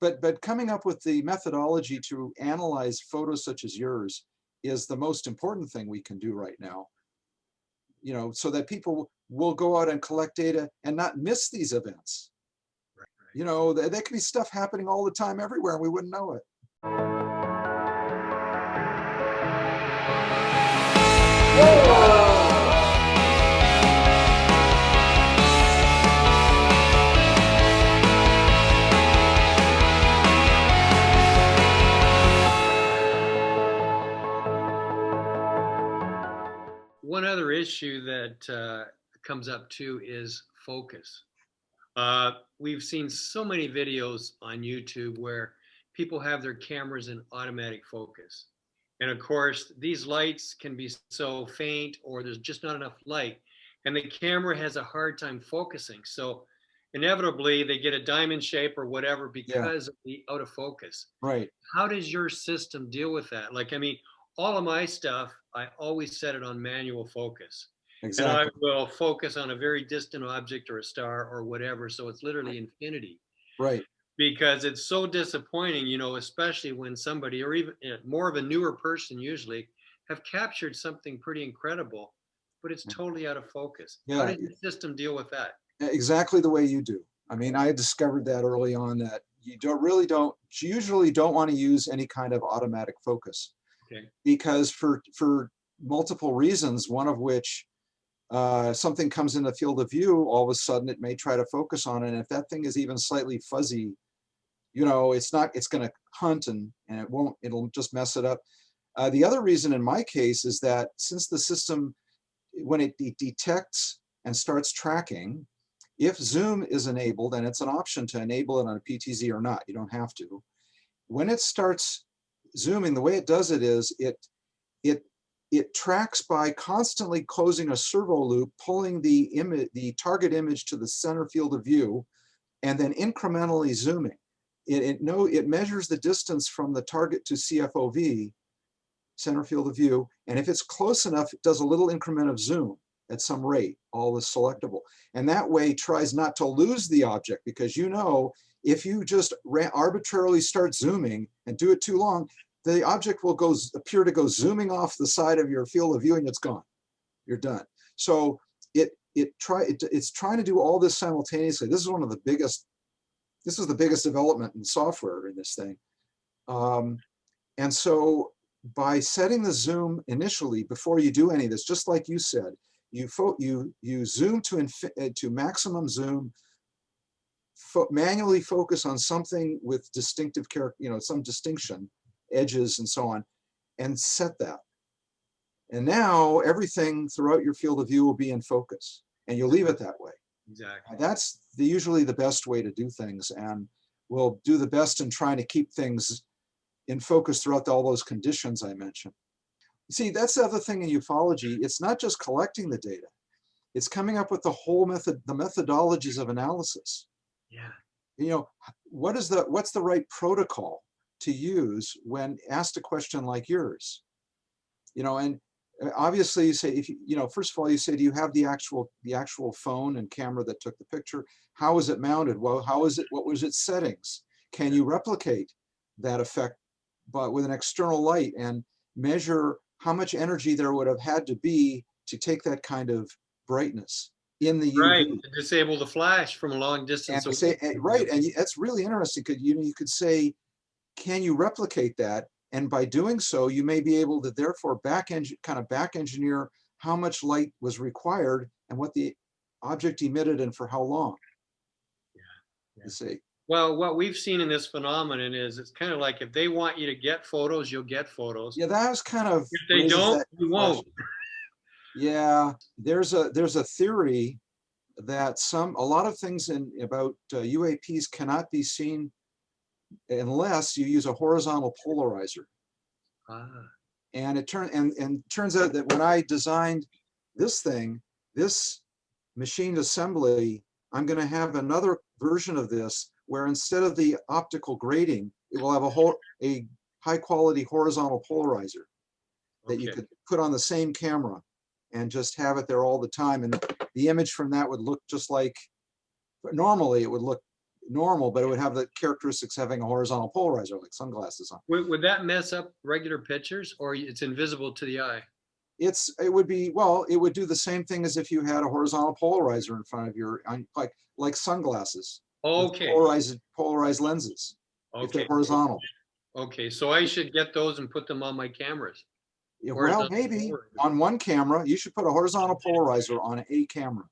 But coming up with the methodology to analyze photos such as yours is the most important thing we can do right now. You know, so that people will go out and collect data and not miss these events. Right, right. You know, there could be stuff happening all the time everywhere and we wouldn't know it. One other issue that comes up too is focus. We've seen so many videos on YouTube where people have their cameras in automatic focus. And of course, these lights can be so faint or there's just not enough light. And the camera has a hard time focusing. So inevitably, they get a diamond shape or whatever Yeah, because of the out of focus. right. How does your system deal with that? Like, I mean, all of my stuff, I always set it on manual focus. And I Exactly. will focus on a very distant object or a star or whatever. So it's literally infinity Right. because it's so disappointing, you know, especially when somebody or even more of a newer person usually have captured something pretty incredible, but it's totally out of focus. How Yeah, does your system deal with that? exactly the way you do. I mean, I discovered that early on that you usually don't want to use any kind of automatic focus Okay. because for multiple reasons, one of which something comes in the field of view, all of a sudden it may try to focus on it. And if that thing is even slightly fuzzy, you know, it's going to hunt and it'll just mess it up. The other reason in my case is that since the system, when it detects and starts tracking, if zoom is enabled, and it's an option to enable it on a PTZ or not, you don't have to. When it starts zooming, the way it does it is it tracks by constantly closing a servo loop, pulling the target image to the center field of view, and then incrementally zooming. It measures the distance from the target to CFOV, center field of view, and if it's close enough, it does a little increment of zoom at some rate, all is selectable. And that way tries not to lose the object, because you know, if you just arbitrarily start zooming and do it too long, the object will appear to go zooming off the side of your field of view and it's gone. You're done. So it's trying to do all this simultaneously. This is the biggest development in software in this thing. And so by setting the zoom initially before you do any of this, just like you said, you zoom to maximum zoom, manually focus on something with distinctive character, you know, some distinction, edges and so on, and set that. And now everything throughout your field of view will be in focus, and you'll leave it that way. Exactly. That's usually the best way to do things, and we'll do the best in trying to keep things in focus throughout all those conditions I mentioned. See, that's the other thing in ufology. It's not just collecting the data. It's coming up with the methodologies of analysis. Yeah. You know, what's the right protocol to use when asked a question like yours? You know, and obviously you say, first of all, you say, do you have the actual phone and camera that took the picture? How is it mounted? Well, what was its settings? Can you replicate that effect with an external light and measure how much energy there would have had to be to take that kind of brightness in the UV? Right, to disable the flash from a long distance. And say, right, and that's really interesting, because you could say, can you replicate that? And by doing so, you may be able to therefore back engineer how much light was required and what the object emitted and for how long. Yeah. You see. Well, what we've seen in this phenomenon is it's kind of like if they want you to get photos, you'll get photos. Yeah, that was kind of. If they don't, you won't. Yeah, there's a theory that a lot of things about UAPs cannot be seen unless you use a horizontal polarizer. Ah. And it turns out that when I designed this machined assembly, I'm going to have another version of this where instead of the optical grating, it will have a high quality horizontal polarizer that you could put on the same camera and just have it there all the time. And the image from that would look just like, normally it would look normal, but it would have the characteristics of having a horizontal polarizer, like sunglasses on. Would that mess up regular pictures, or it's invisible to the eye? It would be, well, it would do the same thing as if you had a horizontal polarizer in front of your, like sunglasses with Okay, polarized lenses, if they're okay, horizontal. okay. So I should get those and put them on my cameras. Yeah, well, Horizontal maybe polarizer. on one camera, you should put a horizontal polarizer on a camera.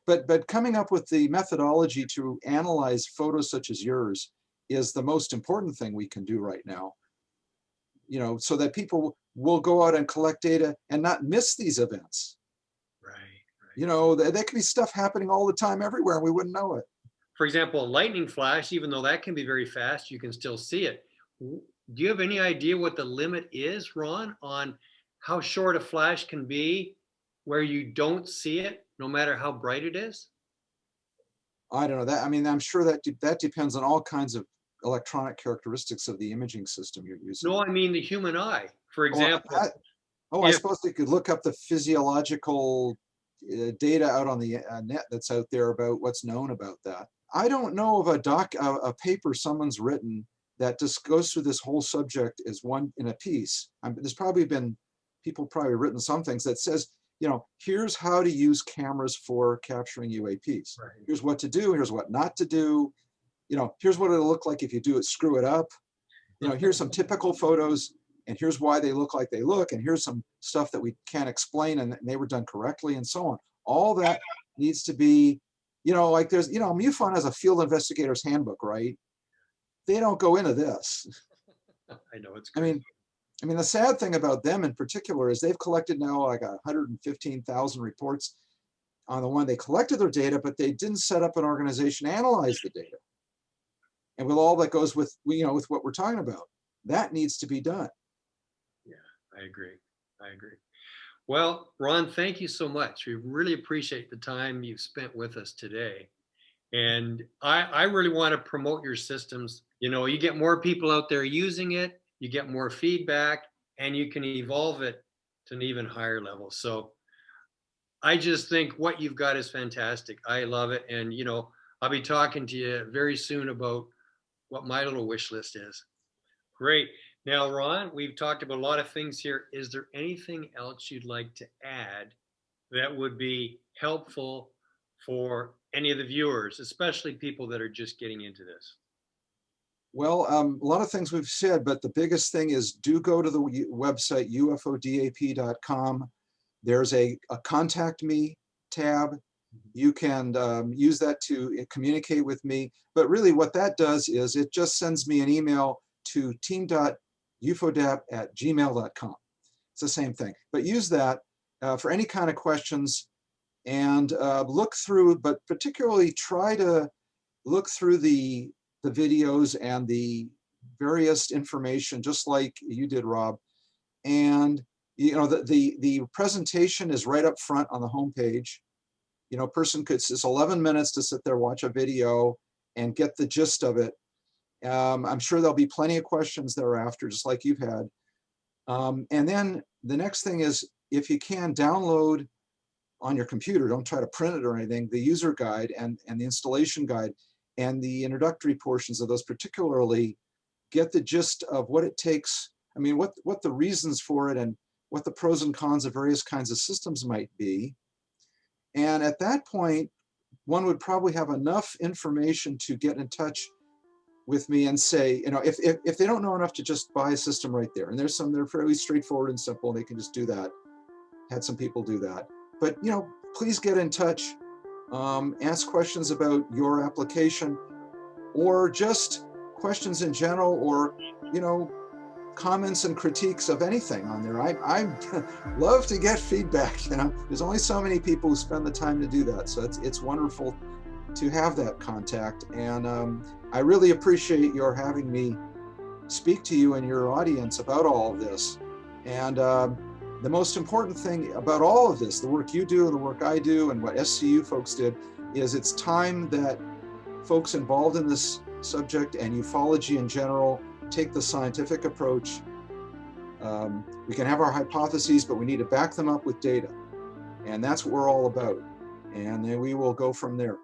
But coming up with the methodology to analyze photos such as yours is the most important thing we can do right now. So that people will go out and collect data and not miss these events. Right, right. There could be stuff happening all the time everywhere and we wouldn't know it. For example, a lightning flash, even though that can be very fast, you can still see it. Do you have any idea what the limit is, Ron, on how short a flash can be where you don't see it, no matter how bright it is? I don't know that. I mean, I'm sure that depends on all kinds of electronic characteristics of the imaging system you're using. No, I mean the human eye. For Oh, example, I if suppose they could look up the physiological data out on the net that's out there about what's known about that. I don't know of a paper someone's written that just goes through this whole subject as one in a piece. There's probably been people probably written some things that says, here's how to use cameras for capturing UAPs. right. Here's what to do. Here's what not to do. Here's what it'll look like if you do it, screw it up. Here's some typical photos, and here's why they look like they look, and here's some stuff that we can't explain, and they were done correctly, and so on. All that needs to be, like there's, MUFON has a field investigator's handbook, right? They don't go into this. I know it's I crazy. mean, the sad thing about them in particular is they've collected now like 115,000 reports on the one they collected their data, but they didn't set up an organization to analyze the data. And with all that goes with, with what we're talking about, that needs to be done. Yeah, I agree. I agree. Well, Ron, thank you so much. We really appreciate the time you've spent with us today. And I really want to promote your systems. You get more people out there using it, you get more feedback, and you can evolve it to an even higher level. So I just think what you've got is fantastic. I love it. And, I'll be talking to you very soon about what my little wish list is. Great. Now, Ron, we've talked about a lot of things here. Is there anything else you'd like to add that would be helpful for any of the viewers, especially people that are just getting into this? Well, a lot of things we've said, but the biggest thing is do go to the website UFODAP.com. There's a contact me tab. You can use that to communicate with me. But really what that does is it just sends me an email to team.ufodap@gmail.com. It's the same thing. But use that for any kind of questions and look through, but particularly try to look through the videos and the various information, just like you did, Rob. And the presentation is right up front on the homepage. Person could, it's 11 minutes to sit there, watch a video and get the gist of it. I'm sure there'll be plenty of questions thereafter, just like you've had. And then the next thing is, if you can, download on your computer, don't try to print it or anything, the user guide and the installation guide and the introductory portions of those, particularly get the gist of what it takes. I mean, what the reasons for it and what the pros and cons of various kinds of systems might be. And at that point, one would probably have enough information to get in touch with me and say, if they don't know enough to just buy a system right there, and there's some, they're fairly straightforward and simple, and they can just do that. Had some people do that. But, please get in touch, ask questions about your application, or just questions in general, or, comments and critiques of anything on there. I love to get feedback. There's only so many people who spend the time to do that. So it's wonderful to have that contact. And I really appreciate your having me speak to you and your audience about all of this. And the most important thing about all of this, the work you do and the work I do and what SCU folks did, is it's time that folks involved in this subject and ufology in general take the scientific approach. We can have our hypotheses, but we need to back them up with data. And that's what we're all about. And then we will go from there.